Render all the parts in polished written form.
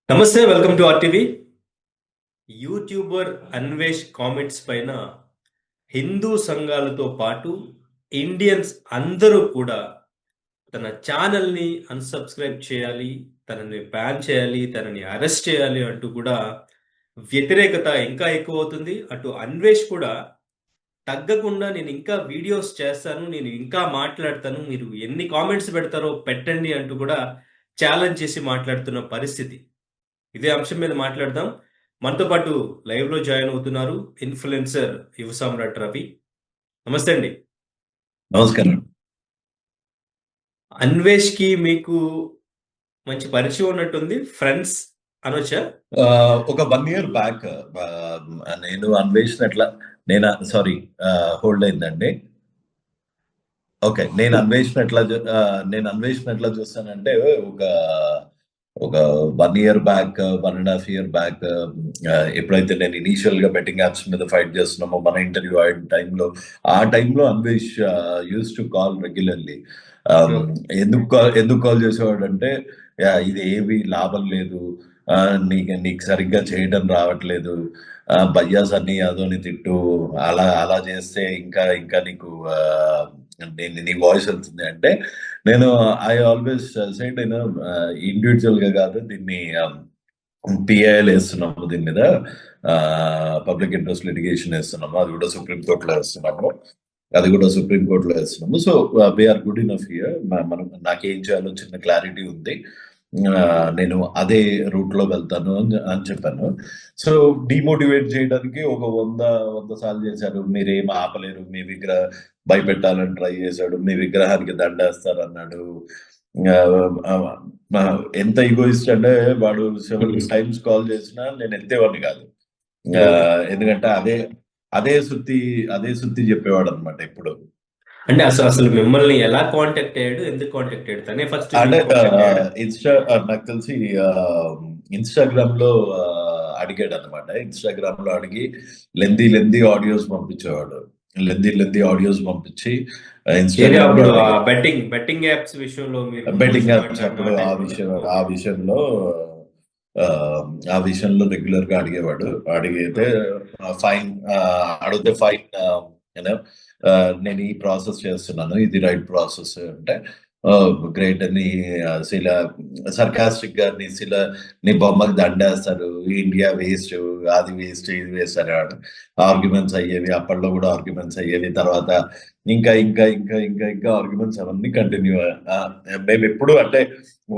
నమస్తే, welcome to RTV. YouTuber Anvesh comments పైన హిందూ సంఘాలతో పాటు ఇండియన్స్ అందరూ కూడా తన ఛానల్ని అన్సబ్స్క్రైబ్ చేయాలి, తనని బ్యాన్ చేయాలి, తనని అరెస్ట్ చేయాలి అంటూ కూడా వ్యతిరేకత ఇంకా ఎక్కువ అవుతుంది. అటు అన్వేష్ కూడా తగ్గకుండా నేను ఇంకా వీడియోస్ చేస్తాను, నేను ఇంకా మాట్లాడతాను, మీరు ఎన్ని కామెంట్స్ పెడతారో పెట్టండి అంటూ కూడా ఛాలెంజ్ చేసి మాట్లాడుతున్న పరిస్థితి. ఇదే అంశం మీద మాట్లాడదాం. మనతో పాటు లైవ్‌లో జాయిన్ అవుతున్నారు ఇన్‌ఫ్లుయెన్సర్ యువ సామ్రాట్ రవి. నమస్తే అండి. నమస్కారం. అన్వేష్‌కి మీకు మంచి పరిచయం ఉన్నట్టుంది. ఫ్రెండ్స్ అనొచ్చా? ఒక 1 ఇయర్ బ్యాక్ నేను అన్వేషణ ఎట్లా సారీ, హోల్డ్ అయిందండి. ఓకే. నేను అన్వేషణ ఎట్లా చూస్తానంటే ఒక ఒక 1 ఇయర్ బ్యాక్, 1.5 ఇయర్ బ్యాక్, ఎప్పుడైతే నేను ఇనీషియల్‌గా బెట్టింగ్ యాప్స్ మీద ఫైట్ చేస్తున్నామో మన ఇంటర్వ్యూ అయిన టైంలో, ఆ టైంలో Anvesh used to call regularly. Okay. ఎందుకు కాల్ చేసేవాడంటే, ఇది ఏమి లాభం లేదు. నీకు సరిగ్గా చేయడం రావట్లేదు. భయ్యా సన్నీ యాదవ్‌ని తిట్టు. అలా అలా చేస్తే ఇంకా ఇంకా నీకు నీ వాయిస్ వెళ్తుంది అంటే, నేను ఐ ఆల్వేస్ సెడ్ ఇండివిడ్యువల్‌గా కాదు దీన్ని పీఐఎల్ వేస్తున్నాము దీని మీద. పబ్లిక్ ఇంట్రెస్ట్ లిటిగేషన్ వేస్తున్నాము. అది కూడా సుప్రీం కోర్టులో వేస్తున్నాము. So we're good enough here. మనం నాకేం చేయాలో చిన్న క్లారిటీ ఉంది. నేను అదే రూట్ లో వెళ్తాను అని చెప్పాను. సో డిమోటివేట్ చేయడానికి ఒక 100 సార్లు చేశారు. మీరేం ఆపలేరు, మీ విగ్రహ భయపెట్టాలని ట్రై చేశాడు, మీ విగ్రహానికి దండేస్తారు అన్నాడు. ఎంత ఈగోయిస్ట్ అంటే వాడు 7 టైమ్స్ కాల్ చేసినా నేను ఎత్తేవాడిని కాదు. ఎందుకంటే అదే సుత్తి చెప్పేవాడు అనమాట ఎప్పుడు. అంటే అసలు మిమ్మల్ని ఎలా కాంటాక్ట్ అయ్యాడు? ఎందుకు కాంటాక్ట్ అయ్యాడు? తనే ఫస్ట్ అంటే కాంటాక్ట్ అయ్యాడా? నాకు తెలిసి ఇన్స్టాగ్రామ్ లో అడిగాడు అనమాట. ఇన్స్టాగ్రామ్ లో అడిగి లెందీ ఆడియోస్ పంపించేవాడు. లెందీ ఆడియోస్ పంపించి ఇన్స్టాగ్రామ్ లో బెట్టింగ్ యాప్స్ విషయంలో మీరు బెట్టింగ్ యాప్స్ మాట్లాడిన అప్పుడు ఆ టైంలోనే. ఆ విషయంలో రెగ్యులర్ గా అడిగేవాడు. అడిగితే ఫైన్, అడిగితే ఫైన్, నేను ఈ ప్రాసెస్ చేస్తున్నాను, ఇది రైట్ ప్రాసెస్ అంటే గ్రేట్ అని శిల సర్కాస్టిక్ గా నీ బొమ్మకి దండేస్తారు, ఇండియా వేస్ట్, అది వేస్ట్, ఇది వేస్ట్ అని ఆర్గ్యుమెంట్స్ అయ్యేవి. అప్పట్లో కూడా ఆర్గ్యుమెంట్స్ అయ్యేవి. తర్వాత ఇంకా ఇంకా ఇంకా ఇంకా ఇంకా ఆర్గ్యుమెంట్స్ అవన్నీ కంటిన్యూ. మేము ఎప్పుడు అంటే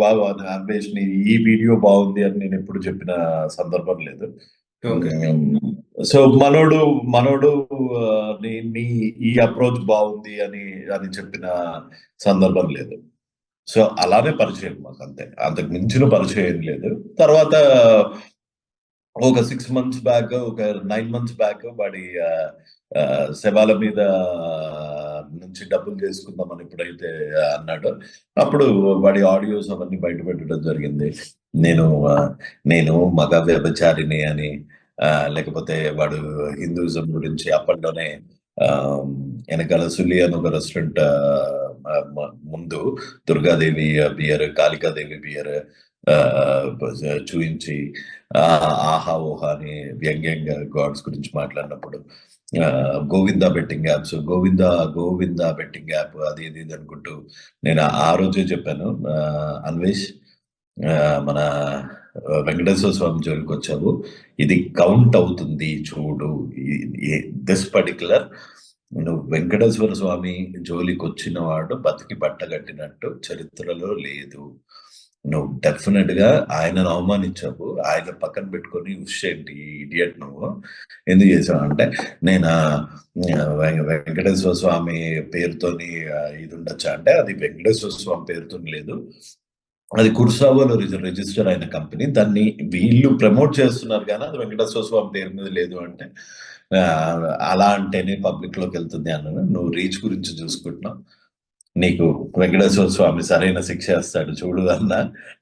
వావ్ అన్వేష్ ఈ వీడియో బాగుంది అని నేను ఎప్పుడు చెప్పిన సందర్భం లేదు. ఓకే. సో మనోడు నీ ఈ అప్రోచ్ బాగుంది అని అని చెప్పిన సందర్భం లేదు. సో అలానే పరిచయం మాకు, అంతే. అంతకు మించిన పరిచయం ఏం లేదు. తర్వాత ఒక 6 మంత్స్ బ్యాక్, ఒక 9 మంత్స్ బ్యాక్ వాడి శవాల మీద నుంచి డబ్బులు చేసుకుందామని ఎప్పుడైతే అన్నాడో, అప్పుడు వాడి ఆడియోస్ అవన్నీ బయట పెట్టడం జరిగింది. నేను నేను మగ వ్యభిచారిని అని, లేకపోతే వాడు హిందూయిజం గురించి అప్పట్లోనే వెనకాల సులి అని ఒక రెస్టారెంట్ ముందు దుర్గాదేవి బియర్, కాళికాదేవి బియర్ చూయించి ఆహా ఓహా అని వ్యంగ్యంగా గాడ్స్ గురించి మాట్లాడినప్పుడు, Govinda betting apps, Govinda betting app, అది ఇది అనుకుంటూ నేను ఆ రోజే చెప్పాను, అన్వేష్ మన వెంకటేశ్వర స్వామి జోలికి వచ్చావు, ఇది కౌంట్ అవుతుంది చూడు. దిస్ పర్టికులర్ నువ్వు వెంకటేశ్వర స్వామి జోలికి వచ్చిన వాడు బతికి బట్టగట్టినట్టు చరిత్రలో లేదు. నువ్వు డెఫినెట్ గా ఆయనను అవమానించావు. ఆయన పక్కన పెట్టుకొని ఏంటి ఇడియట్ నువ్వు ఎందుకు చేసావు అంటే, నేను వెంకటేశ్వర స్వామి పేరుతోని ఇది ఉండొచ్చా అంటే, అది వెంకటేశ్వర స్వామి పేరుతో లేదు, అది కుర్సావోలో రిజిస్టర్ అయిన కంపెనీ. దాన్ని వీళ్ళు ప్రమోట్ చేస్తున్నారు కానీ అది వెంకటేశ్వర స్వామి పేరు మీద లేదు అంటే, అలా అంటేనే పబ్లిక్ లోకి వెళ్తుంది అన్నాను. నువ్వు రీచ్ గురించి చూసుకుంటున్నావు, నీకు వెంకటేశ్వర స్వామి సరైన శిక్ష వేస్తాడు చూడు అన్న.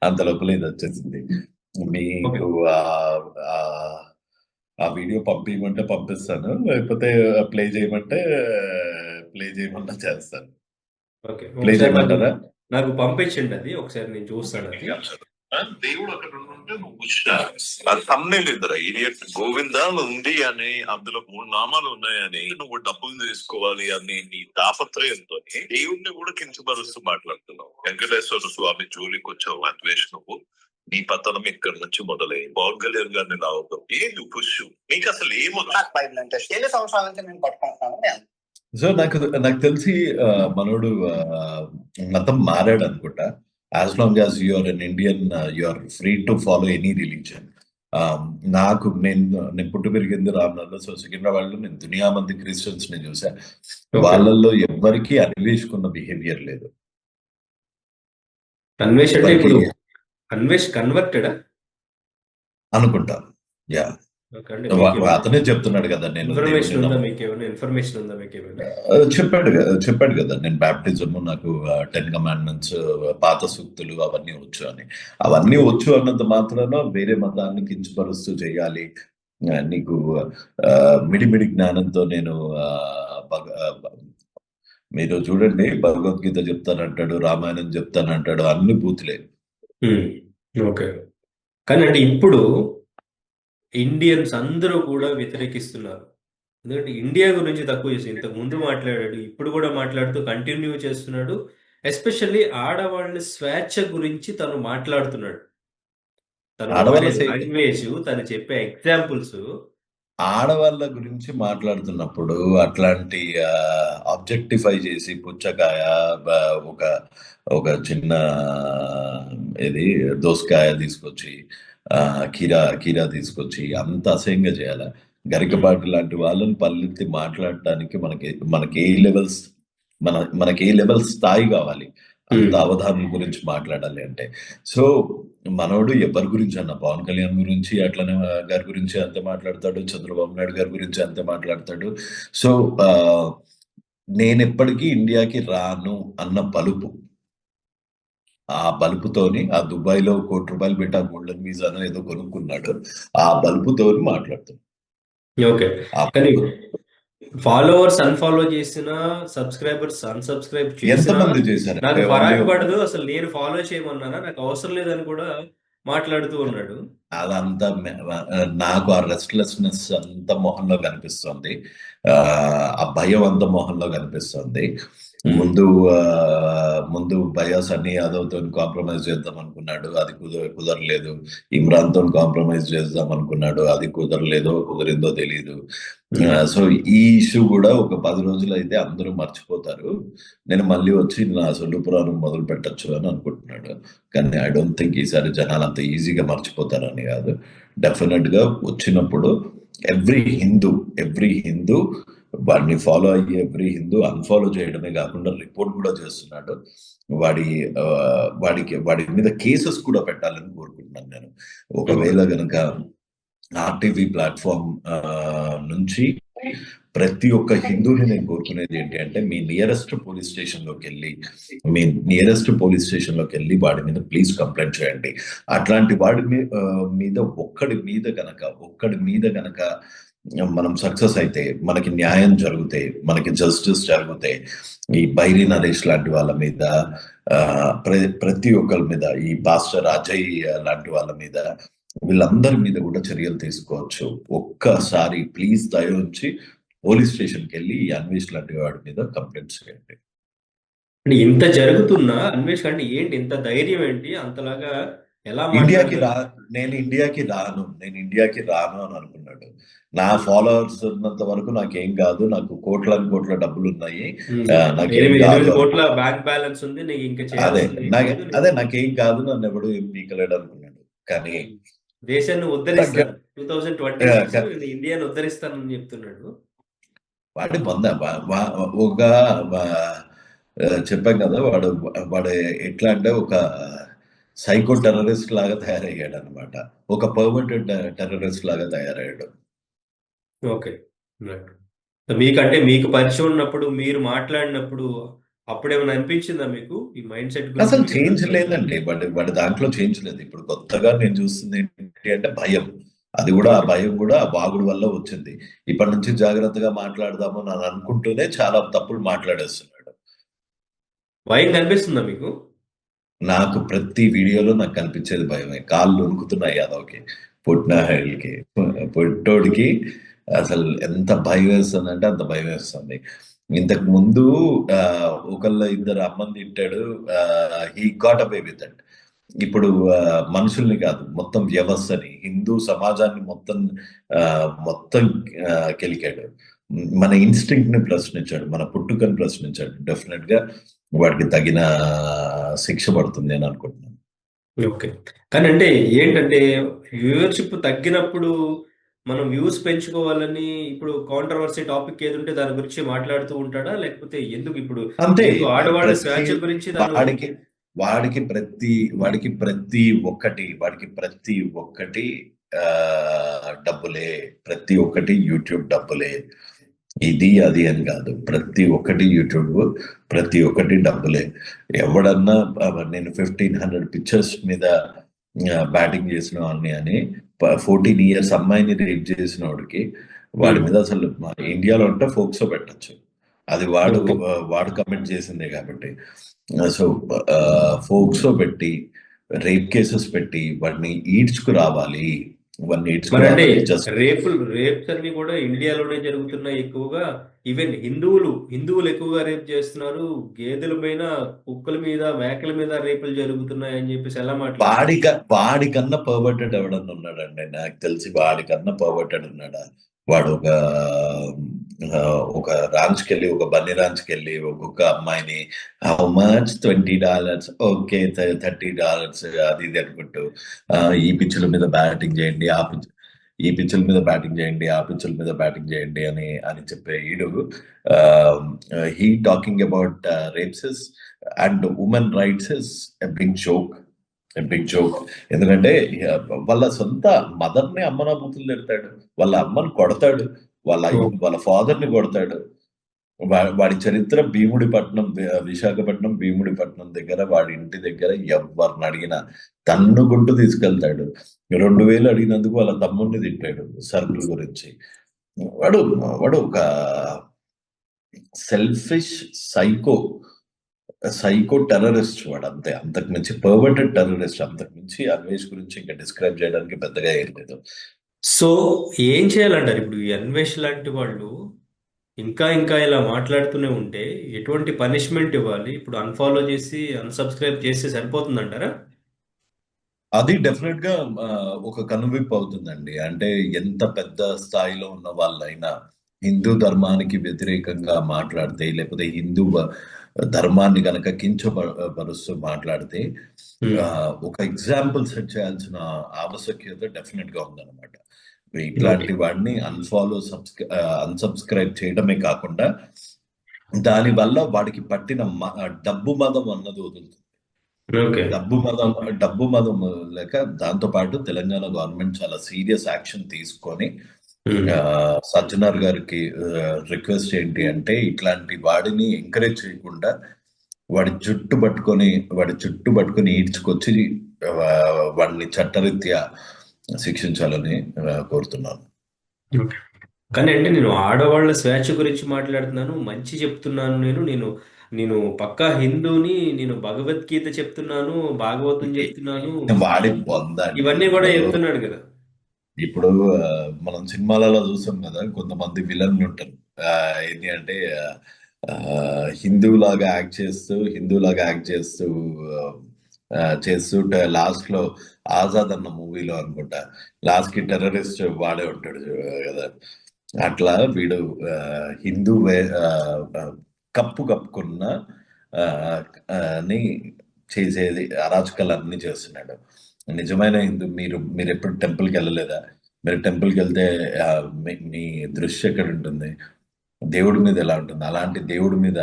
అంత లోపల ఇది వచ్చేసింది. మీకు ఆ వీడియో పంపించమంటే పంపిస్తాను, లేకపోతే ప్లే చేయమంటే ప్లే చేయమన్నా చేస్తాను. ఓకే. ప్లే చేయమంటారా? నాకు పంపించండి, అది ఒకసారి నేను చూస్తాను అది. దేవుడు అక్కడ ఉంటే నువ్వు అది తమ్నేల్ ఇద్దరు ఇడియట్ గోవిందా ఉంది అని అందులో 3 నామాలు ఉన్నాయని నువ్వు డబ్బులు తీసుకోవాలి అని నీ తాపత్రయంతో దేవుణ్ణి కూడా కించపరుస్తూ మాట్లాడుతున్నావు. వెంకటేశ్వర స్వామి జోలికి వచ్చావు అద్వేష్ నువ్వు. నీ పతనం ఇక్కడ నుంచి మొదలై పవన్ కళ్యాణ్ గారిని రావద్దు ఏంది పుష్ నీకు అసలు ఏమో ఎన్ని సంవత్సరాల నుంచి నేను పట్టుకుంటున్నాను. సో నాకు తెలిసి మనోడు మతం మారాడు అనుకుంటా. As long as you're an Indian you're free to follow any religion. నేను పుట్టి పెరిగింది రామ్నగర్లో. సో సికింద్రాబాద్లో నేను దునియా మంది క్రిస్టియన్స్ ని చూసా. వాళ్ళల్లో ఎవ్వరికి అన్వేషకున్న బిహేవియర్ లేదు. అన్వేష్ అంటే ఇప్పుడు అన్వేష్ కన్వర్టెడా అనుకుంటా. యా, అతనే చెప్తున్నాడు కదా. నేను చెప్పాడు కదా నేను బ్యాప్టిజం, నాకు 10 కమాండ్మెంట్స్, పాత సూక్తులు అవన్నీ వచ్చు అని. అవన్నీ వచ్చు అన్నంత మాత్రాన వేరే మతాన్ని కించపరుస్తూ చేయాలి. నీకు మిడిమిడి జ్ఞానంతో నేను మీరు చూడండి, భగవద్గీత చెప్తానంటాడు, రామాయణం చెప్తానంటాడు, అన్ని బూతులే. ఓకే, కానీ అంటే ఇప్పుడు ఇండియన్స్ అందరూ కూడా వ్యతిరేకిస్తున్నారు. ఎందుకంటే ఇండియా గురించి తక్కువ చేసి ఇంతకు ముందు మాట్లాడాడు, ఇప్పుడు కూడా మాట్లాడుతూ కంటిన్యూ చేస్తున్నాడు. ఎస్పెషల్లీ ఆడవాళ్ళ స్వేచ్ఛ గురించి తను మాట్లాడుతున్నాడు. లాంగ్వేజ్, తను చెప్పే ఎగ్జాంపుల్స్. ఆడవాళ్ళ గురించి మాట్లాడుతున్నప్పుడు అట్లాంటి ఆబ్జెక్టిఫై చేసి పుచ్చకాయ, ఒక చిన్న దోసకాయ తీసుకొచ్చి, కీరా తీసుకొచ్చి అంత అసహ్యంగా చేయాలి. గరికపాటి లాంటి వాళ్ళని పల్లెత్తి మాట్లాడటానికి మనకి ఏ లెవెల్ స్థాయి కావాలి, అంత అవధానం గురించి మాట్లాడాలి అంటే. సో మనోడు ఎవరి గురించి అన్న, పవన్ కళ్యాణ్ గురించి అట్లనే గారి గురించి అంతే మాట్లాడతాడు, చంద్రబాబు నాయుడు గారి గురించి అంతే మాట్లాడతాడు. సో నేను ఎప్పటికీ ఇండియాకి రాను అన్న బలుపు, ఆ బలుపుతోని ఆ దుబాయ్లో ₹1 కోటి పెట్టి ఆ గోల్డెన్ వీసానో ఏదో కొనుక్కున్నాడు, ఆ బలుపుతోని మాట్లాడుతున్నాడు. ఓకే, ఫాలోవర్స్ అన్ఫాలో చేసిన, సబ్స్క్రైబర్స్ అన్సబ్స్క్రైబ్ ఎంతమంది చేశారు నాకు పడదు, అసలు నేను ఫాలో చేయమన్నానా, నాకు అవసరం లేదని కూడా మాట్లాడుతూ ఉన్నాడు. అదంతా నాకు ఆ రెస్ట్లెస్నెస్ అంత మొహంలో కనిపిస్తుంది, ఆ భయం అంత మొహంలో కనిపిస్తుంది. ముందు బయాస్ అన్ని యాదవ్ తో కాంప్రమైజ్ చేద్దాం అనుకున్నాడు, అది కుదరలేదు. ఇమ్రాన్ తో కాంప్రమైజ్ చేద్దాం అనుకున్నాడు, అది కుదిరిందో తెలియదు. సో ఈ ఇష్యూ కూడా ఒక 10 రోజులు అయితే అందరూ మర్చిపోతారు, నేను మళ్ళీ వచ్చి నా అసలు పురాణం మొదలు పెట్టచ్చు అని అనుకుంటున్నాడు. కానీ ఐ డోంట్ థింక్ ఈసారి జనాలు అంత ఈజీగా మర్చిపోతారని కాదు. డెఫినెట్ గా వచ్చినప్పుడు ఎవ్రీ హిందూ వాడిని ఫాలో అయ్యి ఎవ్రీ హిందూ అన్ఫాలో చేయడమే కాకుండా రిపోర్ట్ కూడా చేస్తున్నాడు. వాడి మీద కేసెస్ కూడా పెట్టాలని కోరుకుంటున్నాను నేను. ఒకవేళ గనక ఆర్టీవీ ప్లాట్ఫామ్ నుంచి ప్రతి ఒక్క హిందూని నేను కోరుకునేది ఏంటి అంటే, మీ నియరెస్ట్ పోలీస్ స్టేషన్ లోకి వెళ్ళి వాడి మీద ప్లీజ్ కంప్లైంట్ చేయండి. అట్లాంటి వాడి మీద ఒక్కడి మీద గనక మనం సక్సెస్ అయితే, మనకి న్యాయం జరిగితే, మనకి జస్టిస్ జరిగితే, ఈ బైరీ నరేష్ లాంటి వాళ్ళ మీద, ప్రతి ఒక్కరి మీద, ఈ పాస్టర్ అజయ్ లాంటి వాళ్ళ మీద, వీళ్ళందరి మీద కూడా చర్యలు తీసుకోవచ్చు. ఒక్కసారి ప్లీజ్ దయ ఉంచి పోలీస్ స్టేషన్కి వెళ్ళి ఈ అన్వేష్ లాంటి వాడి మీద కంప్లైంట్ చేయండి. ఇంత జరుగుతున్నా అన్వేష్ అంటే ఏంటి, ఇంత ధైర్యం ఏంటి అంతలాగా? ఎలా నేను ఇండియాకి రాను అని అనుకున్నాడు. నా ఫాలోవర్స్ ఉన్నంత వరకు నాకేం కాదు, నాకు కోట్ల డబ్బులు ఉన్నాయి, బ్యాంక్ బ్యాలెన్స్ ఉంది, అదే నాకేం కాదు, నన్ను ఎవడు ఏం పీకలేడు అనుకున్నాడు. కానీ దేశాన్ని ఉద్ధరిస్తాను, 2020 ఇండియాను ఉద్ధరిస్తానని చెప్తున్నాడు. వాడి ఒక చెప్పాం కదా, వాడు ఎట్లా అంటే ఒక సైకో టెర్రరిస్ట్ లాగా తయారయ్యాడు అనమాట, ఒక పర్మనెంట్ టెర్రరిస్ట్ లాగా తయారయ్యాడు. ఓకే, మీకంటే మీకు పరిచయం ఉన్నప్పుడు, మీరు మాట్లాడినప్పుడు అప్పుడేమైనా అనిపించిందా మీకు ఈ మైండ్ సెట్? అసలు చేంజ్ లేదండి, వాడి దాంట్లో చేంజ్ లేదు. ఇప్పుడు కొత్తగా నేను చూస్తుంది ఏంటి అంటే భయం. అది కూడా ఆ భయం కూడా ఆ వాగుడు వల్ల వచ్చింది. ఇప్పటి నుంచి జాగ్రత్తగా మాట్లాడదాము అని అనుకుంటూనే చాలా తప్పులు మాట్లాడేస్తున్నాడు. భయం కనిపిస్తుందా మీకు? నాకు ప్రతి వీడియోలో నాకు కనిపించేది భయమే. కాళ్ళు వణుకుతున్నాయి యాదవ్‌కి. పుట్టినోడికి పొట్టోడికి అసలు ఎంత భయం వేస్తుందంటే అంత భయం వేస్తుంది. ఇంతకు ముందు ఇద్దరు అమ్మని తిట్టాడు. He got away with that. ఇప్పుడు మనుషుల్ని కాదు, మొత్తం వ్యవస్థని, హిందూ సమాజాన్ని మొత్తం కెలికాడు. మన ఇన్స్టింక్ట్ ని ప్రశ్నించాడు, మన పుట్టుకని ప్రశ్నించాడు. డెఫినెట్ గా వాడికి తగిన శిక్ష పడుతుంది అని అనుకుంటున్నాను. ఓకే. కానీ అంటే ఏంటంటే వ్యూవర్‌షిప్ తగ్గినప్పుడు మనం వ్యూస్ పెంచుకోవాలని ఇప్పుడు కాంట్రోవర్సీ టాపిక్ ఏదుంటే దాని గురించి మాట్లాడుతూ ఉంటాడా? లేకపోతే ఎందుకు ఇప్పుడు అంతే. ఎందుకు ఆడవాళ్ళ ప్రతి స్వేచ్ఛ గురించి తను వాడికి వాడికి ప్రతి ఒక్కటి డబ్బులే. ప్రతి ఒక్కటి యూట్యూబ్ డబ్బులే. ఇది అది అని కాదు, ప్రతి ఒక్కటి యూట్యూబ్, ప్రతి ఒక్కటి డబ్బులే. ఎవడన్నా నేను 1500 పిక్చర్స్ మీద బ్యాటింగ్ చేసిన వాడిని అని 14 ఇయర్స్ అమ్మాయిని రేప్ చేసిన వాడి మీద అసలు ఇండియాలో ఉంటే ఫోక్సో పెట్టచ్చు. అది వాడు కమిట్ చేసిందే కాబట్టి. సో ఫోక్సో పెట్టి, రేప్ కేసెస్ పెట్టి వాడిని ఈడ్చుకు రావాలి. మరంటే రేప్స్ అన్ని కూడా ఇండియాలోనే జరుగుతున్నాయి ఎక్కువగా. ఈవెన్ హిందువులు ఎక్కువగా రేప్ చేస్తున్నారు. గేదెల పైన, కుక్కల మీద, మేకల మీద రేపులు జరుగుతున్నాయి అని చెప్పేసి ఎలా మాట్లాడుతున్నారు? వాడికన్నా పర్వర్టెడ్ ఎవడన్నా ఉన్నాడండి? నాకు తెలిసి వాడికన్నా పర్వర్టెడ్ ఉన్నాడా? వాడు ఒక రాంచ్కి వెళ్ళి, ఒక బన్నీ రాంచ్కి వెళ్ళి ఒక్కొక్క అమ్మాయిని హౌ మచ్ $20, ఓకే $30 అది ఇది అనుకుంటూ ఈ పిచ్చుల మీద బ్యాటింగ్ చేయండి, ఈ పిచ్చుల మీద బ్యాటింగ్ చేయండి, ఆ పిచ్చుల మీద బ్యాటింగ్ చేయండి అని చెప్పే ఈడు he talking about rapes and women rights is a big joke. ఎందుకంటే వాళ్ళ సొంత మదర్ని అమ్మనా బూతులు తిడతాడు, వాళ్ళ అమ్మని కొడతాడు, వాళ్ళ ఫాదర్ ని కొడతాడు. వాడి చరిత్ర విశాఖపట్నం భీముడిపట్నం దగ్గర, వాడి ఇంటి దగ్గర ఎవరిని అడిగినా తన్నుకుంటూ తీసుకెళ్తాడు. 2000 అడిగినందుకు వాళ్ళ తమ్ముడిని తిట్టాడు సరుకుల గురించి. వాడు ఒక సెల్ఫిష్ సైకో టెర్రరిస్ట్ వాడు, అంతే. అంతకు మించి పర్వర్టెడ్ టెర్రరిస్ట్. అంతకు మించి అన్వేష్ గురించి ఇంకా డిస్క్రైబ్ చేయడానికి పెద్దగా ఏం లేదు. సో ఏం చేయాలంటారు ఇప్పుడు ఈ అన్వేష్ లాంటి వాళ్ళు ఇంకా ఇలా మాట్లాడుతూనే ఉంటే ఎటువంటి పనిష్మెంట్ ఇవ్వాలి? ఇప్పుడు అన్ఫాలో చేసి అన్సబ్స్క్రైబ్ చేస్తే సరిపోతుందంటారా? అది డెఫినెట్ గా ఒక కనువిప్పు అవుతుందండి. అంటే ఎంత పెద్ద స్థాయిలో ఉన్న వాళ్ళైనా హిందూ ధర్మానికి వ్యతిరేకంగా మాట్లాడితే, లేకపోతే హిందూ ధర్మాన్ని కనుక కించపరుస్తూ మాట్లాడితే ఒక ఎగ్జాంపుల్ సెట్ చేయాల్సిన ఆవశ్యకత డెఫినెట్ గా ఉందన్నమాట. ఇట్లాంటి వాడిని అన్సబ్స్క్రైబ్ చేయడమే కాకుండా దాని వల్ల వాడికి పట్టిన డబ్బు మదం అన్నది వదులుతుంది. డబ్బు మదం లేక దాంతో పాటు తెలంగాణ గవర్నమెంట్ చాలా సీరియస్ యాక్షన్ తీసుకొని సజ్జనార్ గారికి రిక్వెస్ట్ ఏంటి అంటే, ఇట్లాంటి వాడిని ఎంకరేజ్ చేయకుండా వాడి చుట్టు పట్టుకొని ఈడ్చుకొచ్చి వాడిని చట్టరీత్యా శిక్షించాలని కోరుతున్నాను. కానీ అంటే నేను ఆడవాళ్ళ స్వేచ్ఛ గురించి మాట్లాడుతున్నాను, మంచి చెప్తున్నాను. నేను పక్కా హిందూని, నేను భగవద్గీత చెప్తున్నాను, భాగవతం చెప్తున్నాను, వాడి పొంద ఇవన్నీ కూడా చెప్తున్నాడు కదా. ఇప్పుడు మనం సినిమాలలో చూస్తాం కదా, కొంతమంది విలన్లు ఉంటారు. ఏంటి అంటే హిందువులాగా యాక్ట్ చేస్తూ లాస్ట్ లో ఆజాద్ అన్న మూవీలో అనుకుంటా లాస్ట్ కి టెర్రరిస్ట్ వాడే ఉంటాడు కదా. అట్లా వీడు హిందూ కప్పుకున్న అని చేసేది అరాచకాలన్నీ చేస్తున్నాడు. నిజమైన హిందూ మీరు ఎప్పుడు టెంపుల్కి వెళ్ళలేదా? మీరు టెంపుల్కి వెళ్తే మీ దృష్టి ఎక్కడ ఉంటుంది? దేవుడి మీద ఎలా ఉంటుంది? అలాంటి దేవుడి మీద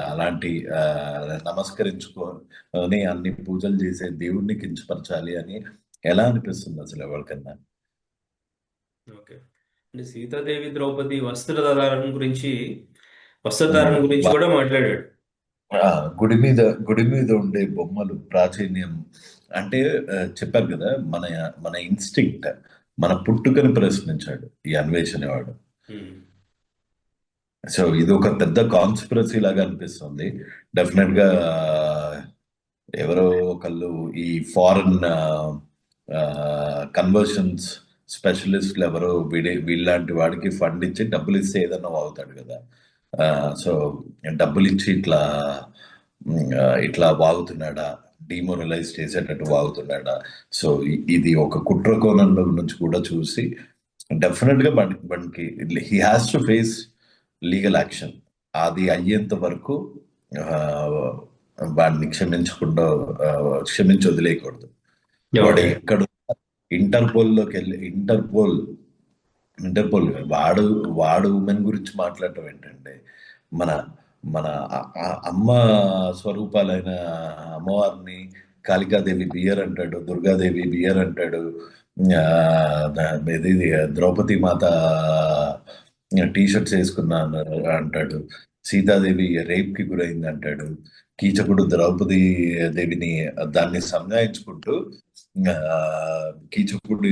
నమస్కరించుకొని అన్ని పూజలు చేసే దేవుడిని కించపరచాలి అని ఎలా అనిపిస్తుంది అసలు ఎవరికన్నా? ఓకే. అంటే సీతాదేవి ద్రౌపది వస్త్రధారణ గురించి కూడా మాట్లాడాడు. గుడి మీద ఉండే బొమ్మలు ప్రాచీన్యం అంటే చెప్పారు కదా, మన ఇన్స్టింక్ట్, మన పుట్టుకని ప్రశ్నించాడు ఈ అన్వేషణ వాడు. సో ఇది ఒక పెద్ద కాన్స్పిరసీ లాగా అనిపిస్తుంది. డెఫినెట్ గా ఎవరో ఒకళ్ళు ఈ ఫారెన్ కన్వర్షన్స్ స్పెషలిస్ట్లు ఎవరో వీళ్ళలాంటి వాడికి ఫండ్ ఇచ్చి డబ్బులు ఇస్తే ఏదన్నా వాగుతాడు కదా. సో డబ్బులు ఇచ్చి ఇట్లా వాగుతున్నాడా, డిమోరలైజ్ చేసేటట్టు వాగుతున్నాడా. సో ఇది ఒక కుట్ర కోణంలో నుంచి కూడా చూసి డెఫినెట్ గా మనకి he has to face legal action. అది అయ్యేంత వరకు ఆ, వాడిని క్షమించి వదిలేయకూడదు. వాడు ఓకే. ఎక్కడ ఇంటర్పోల్లోకి వెళ్ళి ఇంటర్పోల్ వాడు వాడు ఉమెన్ గురించి మాట్లాడటం ఏంటంటే, మన మన అమ్మ స్వరూపాలైన అమ్మవారిని కాళికాదేవి బియర్ అంటాడు, దుర్గాదేవి బియర్ అంటాడు, ఇది ద్రౌపది మాత టీ షర్ట్స్ వేసుకున్నాను అంటాడు, సీతాదేవి రేప్ కి గురైంది అంటాడు, కీచకుడు ద్రౌపది దేవిని దాన్ని సంజాయించుకుంటూ ఆ, కీచకుడు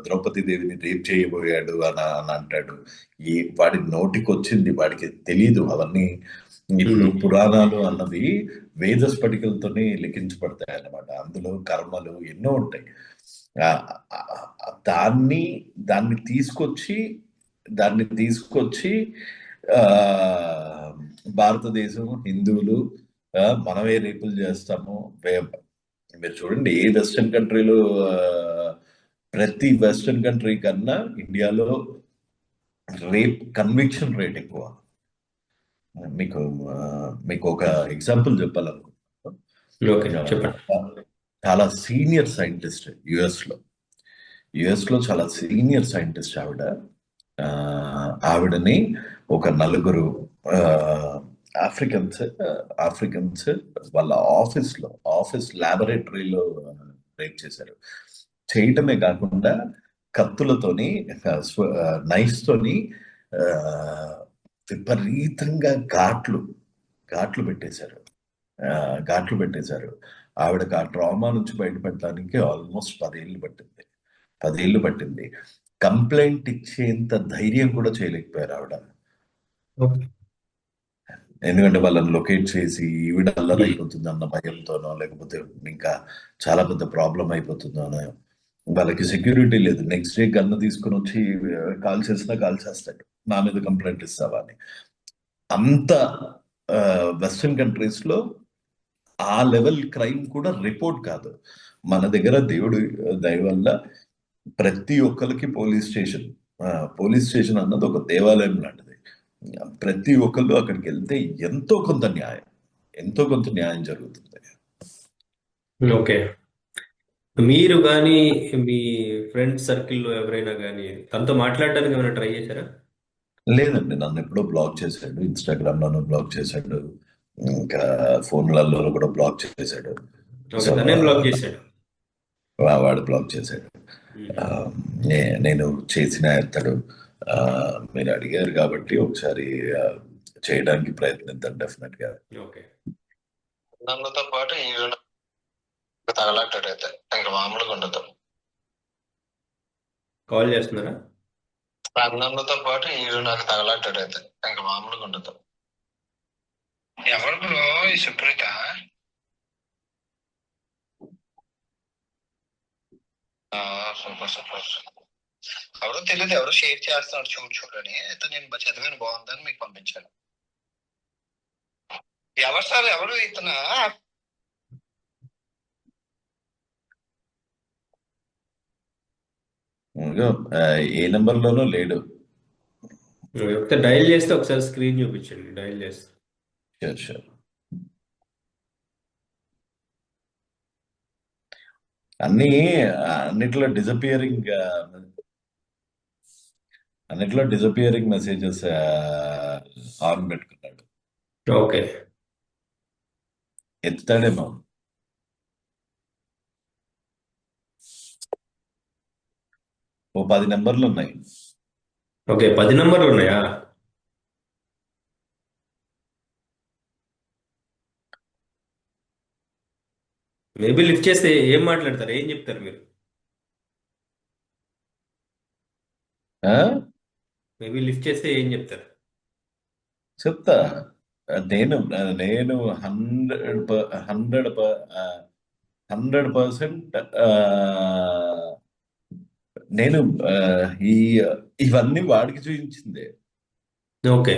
ద్రౌపది దేవిని రేప్ చేయబోయాడు అని అంటాడు. వాడి నోటికి వచ్చింది, వాడికి తెలీదు అవన్నీ. ఇప్పుడు పురాణాలు అన్నవి వేద స్ఫటికలతోనే లిఖించబడతాయి అన్నమాట. అందులో కర్మలు ఎన్నో ఉంటాయి. ఆ, ఆ, దాన్ని దాన్ని తీసుకొచ్చి దాన్ని తీసుకొచ్చి ఆ భారతదేశం హిందువులు మనమే రేపులు చేస్తాము. మీరు చూడండి, ఏ వెస్టర్న్ కంట్రీలో ప్రతి వెస్టర్న్ కంట్రీ కన్నా ఇండియాలో రేప్ కన్విక్షన్ రేట్ ఎక్కువ. మీకు మీకు ఒక ఎగ్జాంపుల్ చెప్పాలనుకుంటున్నాను. ఓకే, చెప్పండి. చాలా సీనియర్ సైంటిస్ట్ యుఎస్ లో చాలా సీనియర్ సైంటిస్ట్ ఆ, ఆవిడని ఒక నలుగురు ఆఫ్రికన్స్ ఆఫ్రికన్స్ వాళ్ళ ఆఫీస్ ల్యాబొరేటరీలో రేప్ చేశారు. చేయటమే కాకుండా కత్తులతోని నైఫ్స్ తోని ఆ, విపరీతంగా ఘాట్లు పెట్టేశారు. ఘాట్లు పెట్టేశారు. ఆవిడకి ఆ ట్రామా నుంచి బయటపడడానికి ఆల్మోస్ట్ 10 ఏళ్ళు పట్టింది. కంప్లైంట్ ఇచ్చేంత ధైర్యం కూడా చేయలేకపోయారు ఆవిడ. ఓకే. ఎందుకంటే వాళ్ళని లొకేట్ చేసి ఈవిడ అల్లరైపోతుంది అన్న భయంతోనో, లేకపోతే ఇంకా చాలా పెద్ద ప్రాబ్లం అయిపోతుందోనో. వాళ్ళకి సెక్యూరిటీ లేదు. నెక్స్ట్ డే గన్ను తీసుకుని వచ్చి కాల్ చేస్తాడు, నా మీద కంప్లైంట్ ఇస్తావా అని. అంత వెస్టర్న్ కంట్రీస్ లో ఆ లెవెల్ క్రైమ్ కూడా రిపోర్ట్ కాదు. మన దగ్గర దేవుడు దయ వల్ల ప్రతి ఒక్కరికి పోలీస్ స్టేషన్ అన్నది ఒక దేవాలయం లాంటిది. ప్రతి ఒక్కళ్ళు అక్కడికి వెళ్తే ఎంతో కొంత న్యాయం జరుగుతుంది. ఓకే. మీరు కానీ మీ ఫ్రెండ్ సర్కిల్లో ఎవరైనా కానీ తనతో మాట్లాడడానికి ఏమైనా ట్రై చేశారా? లేదండి, నన్ను ఎప్పుడో బ్లాక్ చేశాడు. ఇన్స్టాగ్రామ్ లోనూ బ్లాక్ చేశాడు, ఇంకా ఫోన్లలో కూడా బ్లాక్ చేశాడు. ఓకే, సో తనేం బ్లాక్ చేశాడు? వాడు బ్లాక్ చేశాడు. ఆ, నేను చేసిన ఎత్తడు. ఆ, మీరు అడిగారు కాబట్టి ఒకసారి చేయడానికి ప్రయత్నిద్దాం డెఫినెట్ గా. ఓకే. నన్నతో పాటు ఈ తగలట్టడైతే ఇంకా మామూలుగా ఉండదు. కాల్ చేస్తున్నారా? నన్నతో పాటు ఈ నాకు తగలట్టడైతే ఇంకా మామూలుగా ఉండదు. ఎవరు బ్రో ఈ సుప్రీత? సూపర్. ఎవరో తెలియదు, ఎవరో షేర్ చేస్తున్నాడు చూడని అయితే నేను చదివాను, బాగుందని మీకు పంపించాను. ఎవరు సార్, ఎవరు ఇతను? ఏ నెంబర్ లోనూ లేడు. ఒకసారి డైల్ చేస్తే ఒకసారి స్క్రీన్ చూపించండి. డైల్ చేస్తే షూర్. అన్నిట్లో డిజపియరింగ్ మెసేజెస్ ఆన్ పెట్టుకున్నాడు. ఓకే. ఎత్తుతాడేమో. ఓ 10 నెంబర్లు ఉన్నాయి. ఓకే, 10 నంబర్లు ఉన్నాయా? మేబీ లిఫ్ట్ చేస్తే ఏం మాట్లాడతారు, ఏం చెప్తారు మీరు? ఆ? మేబీ లిఫ్ట్ చేస్తే ఏం చెప్తారు? చెప్తా. నేను నేను 100% నేను ఈ ఇవన్నీ వాడికి చూపించిందే. ఓకే.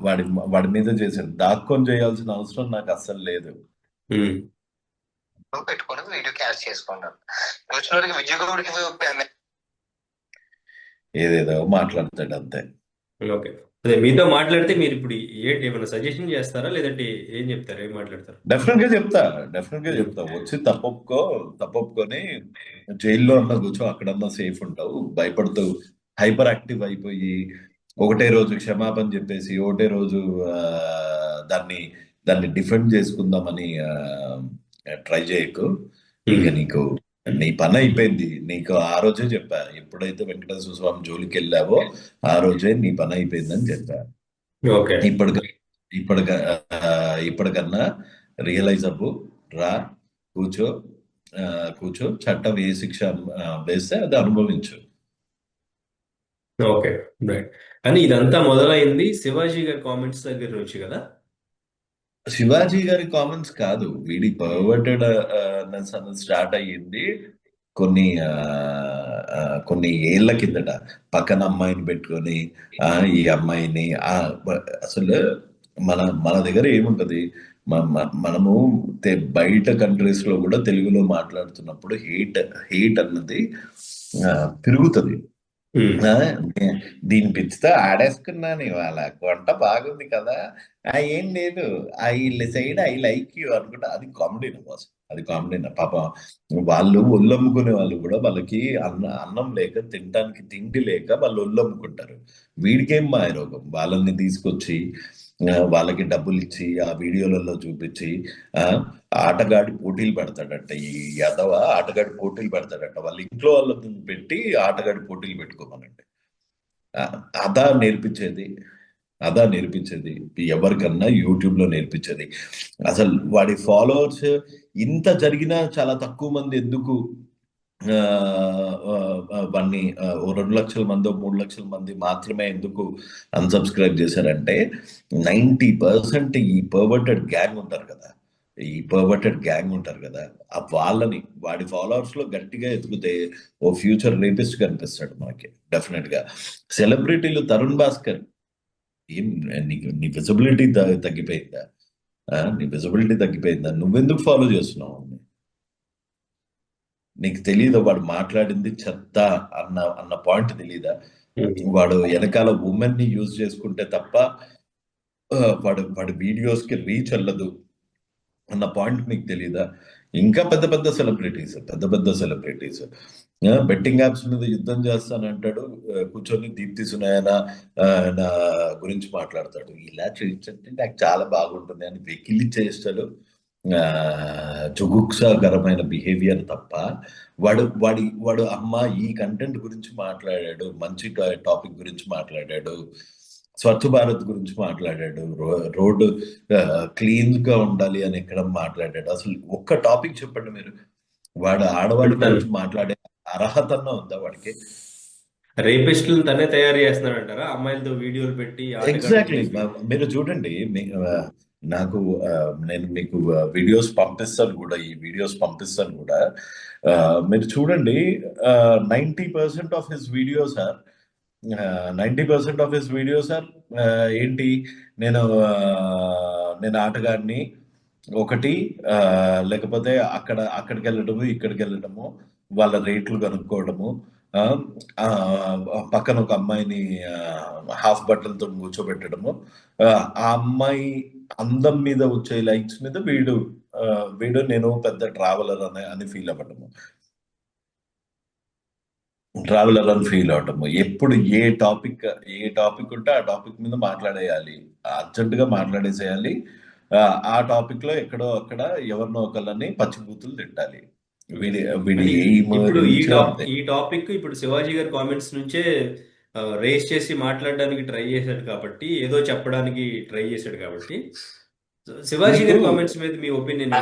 వాడి వాడి మీద చేశాడు. దాక్కొని చేయాల్సిన అవసరం నాకు అస్సలు లేదు. పెట్టుకొని వీడియో క్యాచ్ చేసుకుంటాను. వచ్చినోడికి విజయగౌడికి ఏదేదో మాట్లాడతాడు అంతే. ఓకే. అదే మీతో మాట్లాడితే మీరు ఇప్పుడు ఏంటి ఏమైనా సజెషన్ చేస్తారా? లేదంటే ఏం చెప్తారు? ఏం మాట్లాడతారు? డెఫినెట్ గా చెప్తా. వచ్చి తప్పొప్పుకొని జైల్లో అన్నా కూర్చో, అక్కడన్నా సేఫ్ ఉంటావు. భయపడుతూ హైపర్ యాక్టివ్ అయిపోయి ఒకటే రోజు క్షమాపణ చెప్పేసి ఒకటే రోజు దాన్ని దాన్ని డిఫెండ్ చేసుకుందామని ట్రై చేయకు. ఇక నీకు నీ పని అయిపోయింది. నీకు ఆ రోజే చెప్పా, ఎప్పుడైతే వెంకటేశ్వర స్వామి జోలికి వెళ్ళావో ఆ రోజే నీ పని అయిపోయిందని చెప్పా. ఓకే. ఇప్పటికన్నా రియలైజ్ అవ్వు, రా, కూర్చో, కూర్చో, చట్టం ఏ శిక్ష వేస్తే అది అనుభవించు. ఓకే. రైట్. కానీ ఇదంతా మొదలైంది శివాజీ గారి కామెంట్స్ దగ్గర నుంచి కదా? శివాజీ గారి కామెంట్స్ కాదు, వీడి పర్వర్టెడ్ అన్నది స్టార్ట్ అయ్యింది కొన్ని ఏళ్ల కిందట. పక్కన అమ్మాయిని పెట్టుకొని ఈ అమ్మాయిని అసలు మన దగ్గర ఏముంటది, మనము బయట కంట్రీస్ లో కూడా తెలుగులో మాట్లాడుతున్నప్పుడు హేట్ అన్నది పెరుగుతుంది. దీని పిచ్చితో ఆడేసుకున్నాను ఇవాళ, వంట బాగుంది కదా, ఏం లేదు, వీళ్ళ సైడ్ ఐ లైక్ యూ అనుకుంటా. అది కామెడీనా బాస్, అది కామెడీనా? పాపం వాళ్ళు ఒళ్ళమ్ముకునే వాళ్ళు కూడా, వాళ్ళకి అన్నం లేక, తినడానికి తిండి లేక వాళ్ళు ఒళ్ళమ్ముకుంటారు. వీడికేం మాయరోగం? వాళ్ళని తీసుకొచ్చి వాళ్ళకి డబ్బులు ఇచ్చి ఆ వీడియోలలో చూపించి ఆటగాడి పోటీలు పెడతాడట. ఈ యాదవ ఆటగాడి పోటీలు పెడతాడట. వాళ్ళ ఇంట్లో వాళ్ళని పెట్టి ఆటగాడి పోటీలు పెట్టుకోమనండి. అదా నేర్పించేది ఎవరికన్నా యూట్యూబ్ లో నేర్పించేది. అసలు వాడి ఫాలోవర్స్ ఇంత జరిగినా చాలా తక్కువ మంది ఎందుకు వాడిని 2 లక్షల మంది 3 లక్షల మంది మాత్రమే ఎందుకు అన్సబ్స్క్రైబ్ చేశారంటే 90% ఈ పర్వర్టెడ్ గ్యాంగ్ ఉంటారు కదా, వాళ్ళని వాడి ఫాలోవర్స్ లో గట్టిగా ఎత్తుకుతే ఓ ఫ్యూచర్ రేపిస్ట్ కనిపిస్తాడు మనకి డెఫినెట్ గా. సెలబ్రిటీలు తరుణ్ భాస్కర్, ఏం నీ విజిబిలిటీ తగ్గిపోయిందా? నువ్వెందుకు ఫాలో చేస్తున్నావు? నీకు తెలియదా వాడు మాట్లాడింది చెత్త అన్న పాయింట్ తెలీదా? వాడు వెనకాల ఉమెన్ ని యూజ్ చేసుకుంటే తప్ప వాడి వీడియోస్ కి రీచ్ వెళ్ళదు అన్న పాయింట్ మీకు తెలీదా? ఇంకా పెద్ద పెద్ద సెలబ్రిటీస్ బెట్టింగ్ యాప్స్ మీద యుద్ధం చేస్తానంటాడు, కూర్చొని దీప్తి సునయన నా గురించి మాట్లాడతాడు. ఇలా చేయించంటే నాకు చాలా బాగుంటుంది అని వెకిలి చేస్తాడు. జుగుప్సాకరమైన బిహేవియర్ తప్ప వాడు అమ్మ ఈ కంటెంట్ గురించి మాట్లాడాడు, మంచి టాపిక్ గురించి మాట్లాడాడు, స్వచ్ఛ భారత్ గురించి మాట్లాడాడు, రోడ్డు క్లీన్ గా ఉండాలి అని ఎక్కడ మాట్లాడాడు? అసలు ఒక్క టాపిక్ చెప్పండి మీరు. వాడు ఆడవాళ్ళ గురించి మాట్లాడే అర్హత ఉందా వాడికి? రేపిస్టులను తనే తయారు చేస్తున్నాడంటారా? అమ్మాయిలతో వీడియోలు పెట్టి ఎగ్జాక్ట్లీ. మీరు చూడండి, నాకు నేను మీకు వీడియోస్ పంపిస్తాను కూడా, మీరు చూడండి. 90% of his videos are 90% of his videos are ఏంటి, నేను ఆటగాడిని ఒకటి, లేకపోతే అక్కడికి వెళ్ళడము, ఇక్కడికి వెళ్ళడము, వాళ్ళ రేట్లు కనుక్కోవడము, పక్కన ఒక అమ్మాయిని హాఫ్ బట్టలతో కూర్చోబెట్టడము, ఆ అమ్మాయి అందం మీద వచ్చే లైక్స్ మీద వీడు నేను పెద్ద ట్రావెలర్ అని ఫీల్ అవ్వడము, ఎప్పుడు ఏ టాపిక్ ఉంటే ఆ టాపిక్ మీద మాట్లాడేయాలి, అర్జెంటుగా మాట్లాడేసేయాలి. ఆ టాపిక్ లో ఎక్కడో అక్కడ ఎవరినో ఒకళ్ళని పచ్చిబూతులు తిట్టాలి. వీడి ఇప్పుడు ఈ టాపిక్ ఇప్పుడు శివాజీ గారి కామెంట్స్ నుంచే రేస్ చేసి మాట్లాడడానికి ట్రై చేశాడు కాబట్టి, ఏదో చెప్పడానికి ట్రై చేశాడు కాబట్టి, శివాజీ గారి కామెంట్స్ మీద మీ ఒపీనియన్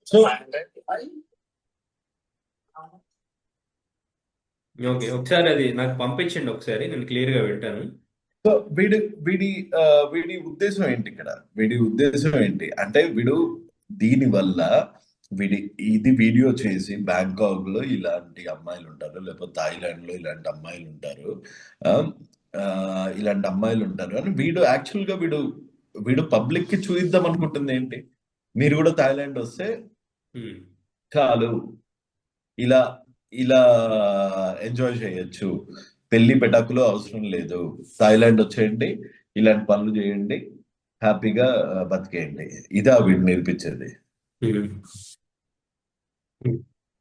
సో ఓకే, ఒకసారి అది నాకు పంపించండి, ఒకసారి నేను క్లియర్ గా వింటాను. సో వీడి వీడి వీడి ఉద్దేశం ఏంటి ఇక్కడ? వీడి ఉద్దేశం ఏంటి అంటే వీడు దీని వల్ల ఇది వీడియో చేసి బ్యాంకాక్ లో ఇలాంటి అమ్మాయిలు ఉంటారు, లేకపోతే థాయిలాండ్ లో ఇలాంటి అమ్మాయిలు ఉంటారు, ఆ, ఆ, ఇలాంటి అమ్మాయిలు ఉంటారు అని వీడు యాక్చువల్ గా వీడు పబ్లిక్ కి చూయిద్దాం అనుకుంటుంది ఏంటి? మీరు కూడా థాయిలాండ్ వస్తే ఉమ్. చాలు, ఇలా ఇలా ఎంజాయ్ చేయొచ్చు, పెళ్లి పెటాకులు అవసరం లేదు, థాయిలాండ్ వచ్చేయండి, ఇలాంటి పనులు చేయండి, హ్యాపీగా బతికేయండి. ఇదా వీడు నేర్పించేది. ఉమ్.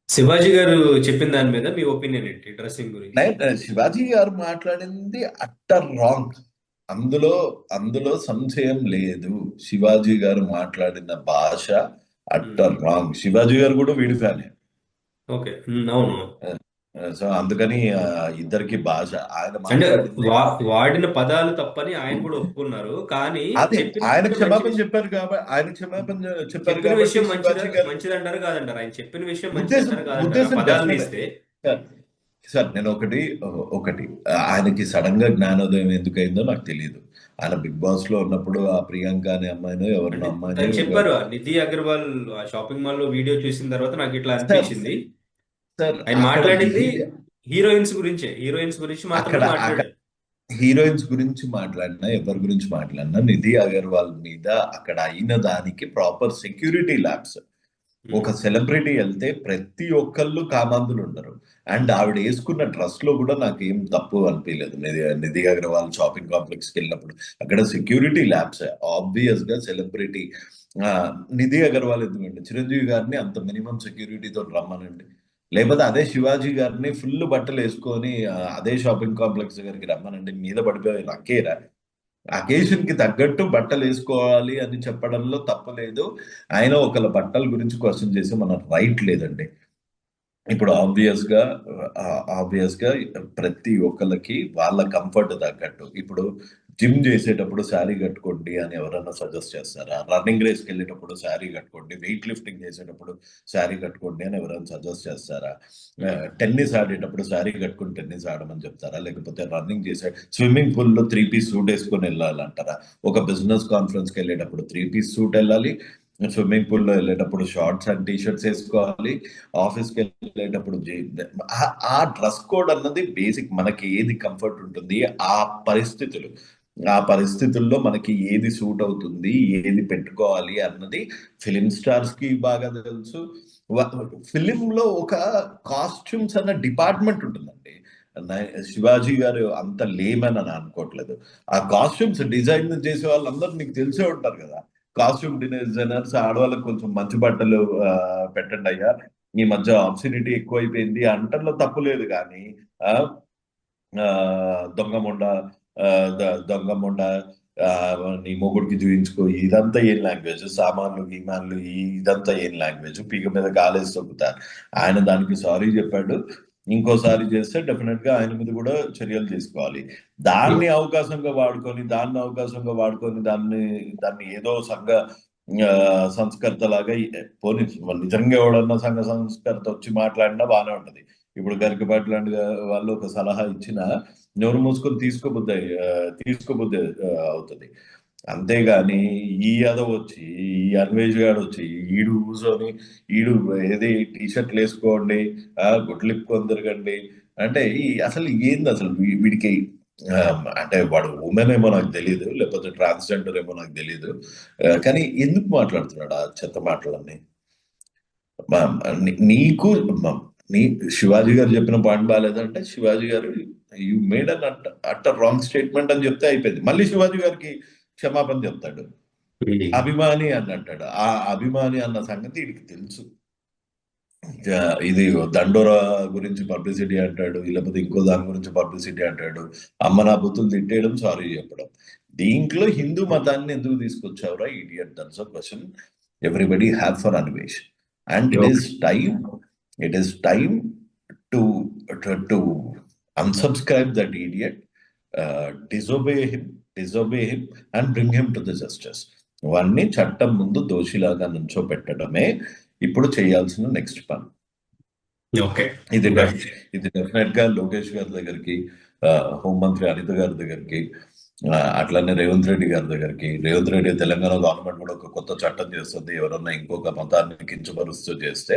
శివాజీ గారు చెప్పిన దాని మీద మీ ఒపీనియన్ ఏంటి, డ్రెస్సింగ్ గురించి? శివాజీ గారు మాట్లాడింది అట్టర్ రాంగ్. అందులో సంశయం లేదు. శివాజీ గారు మాట్లాడిన భాష అట్టర్ రాంగ్. శివాజీ గారు కూడా వీడి ఫ్యానే. ఓకే, అవును. సో అందుకని ఇద్దరికి భాష ఆయన అంటే మాట్లాడింది వాడిన పదాలు తప్పని ఆయన కూడా ఒప్పుకున్నారు, కానీ అదే. చెప్పిన ఆయన విషయం క్షమాపణ మంచి చెప్పారు కాబట్టి చెప్పారు చెప్పిన కాబట్టి విషయం శివాజీ గారు మంచిది అంటారు కాదంటారు, ఆయన చెప్పిన విషయం మంచిది ఉద్దేశం అంటారు కాదంటారు, ఆ ఉద్దేశం పదాలు డెఫినెట్. తీస్తే. సార్ నేను ఒకటి ఆయనకి సడన్ గా జ్ఞానోదయం ఎందుకు అయిందో నాకు తెలియదు. ఆయన బిగ్ బాస్ లో ఉన్నప్పుడు ఆ ప్రియాంక అనే అమ్మాయినో ఎవరినో తను అమ్మాయిని చెప్పారు, ఆ నిధి అగర్వాల్ ఆ షాపింగ్ మాల్ లో వీడియో చూసిన తర్వాత నాకు ఇట్లా సార్ అనిపించింది. సార్ ఆయన అక్కడ మాట్లాడింది నిధి హీరోయిన్స్ గురించి మాత్రమే అక్కడ మాట్లాడారు. హీరోయిన్స్ గురించి మాట్లాడినా ఎవరి గురించి మాట్లాడినా నిధి అగర్వాల్ మీద అక్కడ అయిన దానికి ప్రాపర్ సెక్యూరిటీ ల్యాబ్స్. ఒక సెలబ్రిటీ వెళ్తే ప్రతి ఒక్కళ్ళు కామాంధులు ఉండరు. అండ్ ఆవిడ వేసుకున్న డ్రెస్ లో కూడా నాకు ఏం తప్పు అనిపించలేదు. నిధి అగర్వాల్ షాపింగ్ కాంప్లెక్స్ కి వెళ్ళినప్పుడు అక్కడ సెక్యూరిటీ ల్యాబ్స్. ఆబ్వియస్ గా సెలబ్రిటీ నిధి అగర్వాల్ ఎందుకండి, చిరంజీవి గారిని అంత మినిమం సెక్యూరిటీతో రమ్మనండి, లేకపోతే అదే శివాజీ గారిని ఫుల్ బట్టలు వేసుకొని అదే షాపింగ్ కాంప్లెక్స్ దగ్గరికి రమ్మనండి, మీద పడిపోయి నక్కేరా. అకేషన్ కి తగ్గట్టు బట్టలు వేసుకోవాలి అని చెప్పడంలో తప్పలేదు. ఆయన ఒకళ్ళ బట్టల గురించి క్వశ్చన్ చేసి మన రైట్ లేదండి. ఇప్పుడు ఆబ్వియస్ గా ప్రతి ఒక్కళ్ళకి వాళ్ళ కంఫర్ట్ తగ్గట్టు. ఇప్పుడు జిమ్ చేసేటప్పుడు శారీ కట్టుకోండి అని ఎవరన్నా సజెస్ట్ చేస్తారా? రన్నింగ్ రేస్కి వెళ్ళేటప్పుడు శారీ కట్టుకోండి, వెయిట్ లిఫ్టింగ్ చేసేటప్పుడు శారీ కట్టుకోండి అని ఎవరైనా సజెస్ట్ చేస్తారా? టెన్నిస్ ఆడేటప్పుడు శారీ కట్టుకుని టెన్నిస్ ఆడమని చెప్తారా? లేకపోతే రన్నింగ్ చేసే స్విమ్మింగ్ పూల్ లో 3 పీస్ సూట్ వేసుకొని వెళ్ళాలంటారా? ఒక బిజినెస్ కాన్ఫరెన్స్ కి వెళ్ళేటప్పుడు 3 పీస్ సూట్ వెళ్ళాలి, స్విమ్మింగ్ పూల్ లో వెళ్ళేటప్పుడు షార్ట్స్ అండ్ టీ షర్ట్స్ వేసుకోవాలి, ఆఫీస్కి వెళ్ళేటప్పుడు ఆ డ్రెస్ కోడ్ అన్నది బేసిక్. మనకి ఏది కంఫర్ట్ ఉంటుంది ఆ పరిస్థితుల్లో మనకి ఏది సూట్ అవుతుంది, ఏది పెట్టుకోవాలి అన్నది ఫిలిం స్టార్స్ కి బాగా తెలుసు. ఫిలిం లో ఒక కాస్ట్యూమ్స్ అన్న డిపార్ట్మెంట్ ఉంటుందండి. శివాజీ గారు అంత లేమని అని అనుకోవట్లేదు. ఆ కాస్ట్యూమ్స్ డిజైన్ చేసే వాళ్ళందరూ నీకు తెలిసే ఉంటారు కదా. కాస్ట్యూమ్ డిజైనర్స్ ఆడవాళ్ళకి కొంచెం మంచి బట్టలు పెట్టండి అయ్యా, ఈ మధ్య ఆబ్సినిటీ ఎక్కువైపోయింది అంటల్లో తప్పు లేదు. కానీ దొంగ మొండ నీ మొగుడికి చూయించుకో, ఇదంతా ఏం లాంగ్వేజ్? సామాన్లు గీమాన్లు ఇదంతా ఏం లాంగ్వేజ్? పీక మీద కాలేసి తొక్కుతారు. ఆయన దానికి సారీ చెప్పాడు. ఇంకోసారి చేస్తే డెఫినెట్ గా ఆయన మీద కూడా చర్యలు తీసుకోవాలి. దాన్ని అవకాశంగా వాడుకొని దాన్ని ఏదో సంస్కర్త లాగా పోనీ నిజంగా ఎవడన్నా సంఘ సంస్కర్త వచ్చి మాట్లాడినా బాగానే ఉంటది. ఇప్పుడు గరికపాటి లాంటి వాళ్ళు ఒక సలహా ఇచ్చినా నోరు మూసుకొని తీసుకోబుద్ది అవుతుంది. అంతేగాని ఈ యాదవ్ వచ్చి, ఈ అన్వేష్ గాడు వచ్చి, ఈడు ఏది టీ షర్ట్లు వేసుకోండి, గుడ్లిప్పుకొని తిరగండి అంటే అసలు ఏంది అసలు వీడికి? అంటే వాడు ఉమెన్ ఏమో నాకు తెలియదు, లేకపోతే ట్రాన్స్జెండర్ ఏమో నాకు తెలియదు, కానీ ఎందుకు మాట్లాడుతున్నాడు ఆ చెత్త మాటలన్నీ? నీకు శివాజీ గారు చెప్పిన పాయింట్ బాగాలేదంటే శివాజీ గారు you made an utter wrong statement అని చెప్తే అయిపోయింది. మళ్ళీ శివాజీ గారికి క్షమాపణ చెప్తాడు. అభిమాని అని అంటాడు. ఆ అభిమాని అన్న సంగతి వీడికి తెలుసు. ఇది దండోరా గురించి పబ్లిసిటీ అంటాడు, లేకపోతే ఇంకో దాని గురించి పబ్లిసిటీ అంటాడు, అమ్మ నా బుద్ధులు తిట్టేయడం, సారీ చెప్పడం. దీంట్లో హిందూ మతాన్ని ఎందుకు తీసుకొచ్చావురా idiot? That's a question everybody have for Anvesh. And it is time to unsubscribe that idiot. Disobey him and bring him to the justice. వాడిని చట్టం ముందు దోషిలాగా నుంచోపెట్టడమే ఇప్పుడు చేయాల్సిన నెక్స్ట్ పని. ఓకే. ఇది డెఫినెట్ గా లోకేష్ గారి దగ్గరికి, హోంమంత్రి అనిత గారి దగ్గరికి, అట్లానే రేవంత్ రెడ్డి గారి దగ్గరికి. రేవంత్ రెడ్డి తెలంగాణ గవర్నమెంట్ కూడా ఒక కొత్త చట్టం చేస్తుంది, ఎవరన్నా ఇంకొక మతాన్ని కించపరుస్తూ చేస్తే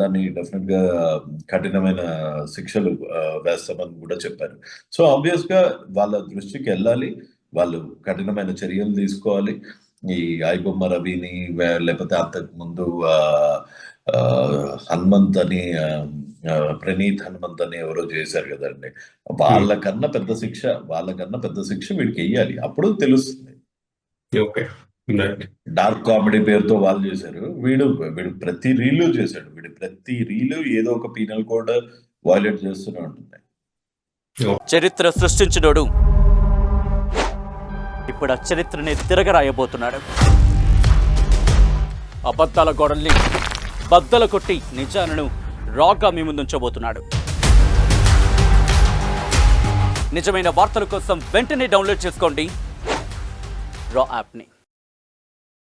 దాన్ని డెఫినెట్ గా కఠినమైన శిక్షలు వేస్తామని కూడా చెప్పారు. సో ఆబ్వియస్ గా వాళ్ళ దృష్టికి వెళ్ళాలి, వాళ్ళు కఠినమైన చర్యలు తీసుకోవాలి. ఈ ఐబొమ్మ రవిని లేకపోతే అంతకు ముందు హనుమంత్ అని ప్రణీత్ హనుమంత్ అని ఎవరో చేశారు కదండి, వాళ్ళకన్నా పెద్ద శిక్ష వీడికి వెయ్యాలి, అప్పుడు తెలుస్తుంది. ఓకే. డార్క్ కామెడీ పేరుతో వాళ్ళు చేశారు, వీడు ప్రతి రీలు చేశాడు, ప్రతి రీలు ఏదో ఒక పీనల్ కోడ్ వైలేట్ చేస్తూనే ఉంటుంది. చరిత్ర సృష్టించినోడు ఇప్పుడు ఆ చరిత్రని తిరగరాయబోతున్నాడు. అబద్ధాల గోడల్ని బద్దలు కొట్టి నిజాలను రాగా మీ ముందుంచబోతున్నాడు. నిజమైన వార్తల కోసం వెంటనే డౌన్లోడ్ చేసుకోండి రా యాప్ని.